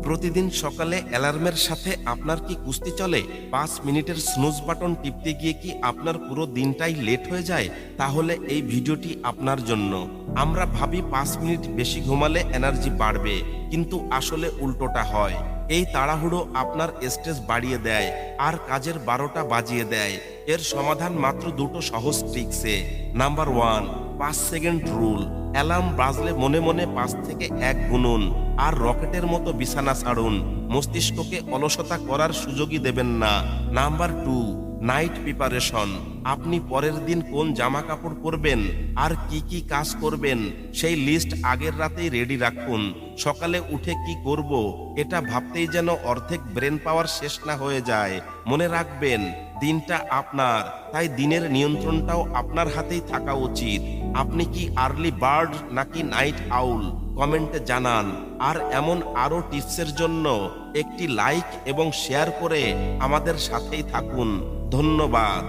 প্রতিদিন সকালে অ্যালার্মের সাথে আপনার কি কুস্তি চলে? ৫ মিনিটের স্নুজ বাটন টিপতে গিয়ে কি আপনার পুরো দিনটাই লেট হয়ে যায়? তাহলে এই ভিডিওটি আপনার জন্য। আমরা ভাবি ৫ মিনিট বেশি ঘুমালে এনার্জি বাড়বে, কিন্তু আসলে উল্টোটা হয়। এই তাড়াহুড়ো আপনার স্ট্রেস বাড়িয়ে দেয় আর কাজের ১২টা বাজিয়ে দেয়। এর সমাধান মাত্র দুটো সহজ ট্রিক্সে। Number ১, ৫ second rule. অ্যালার্ম বাজলে মনে মনে ৫ থেকে ১ গুনুন আর রকেটের মতো বিছানা ছাড়ুন। মস্তিষ্ককে অলসতা করার সুযোগই দেবেন না। Number ২, night preparation. আপনি পরের দিন কোন জামা কাপড় পরবেন আর কি কি কাজ করবেন সেই লিস্ট আগের রাতেই রেডি রাখুন। সকালে উঠে কি করব এটা ভাবতেই যেন অর্ধেক ব্রেন পাওয়ার শেষ না হয়ে যায়। মনে রাখবেন, দিনটা আপনার, তাই দিনের নিয়ন্ত্রণটাও আপনার হাতেই থাকা উচিত। আপনি কি আর্লি বার্ড নাকি নাইট আউল? কমেন্টে জানান। আর এমন আরো টিপসের জন্য একটি লাইক এবং শেয়ার করে আমাদের সাথেই থাকুন। ধন্যবাদ।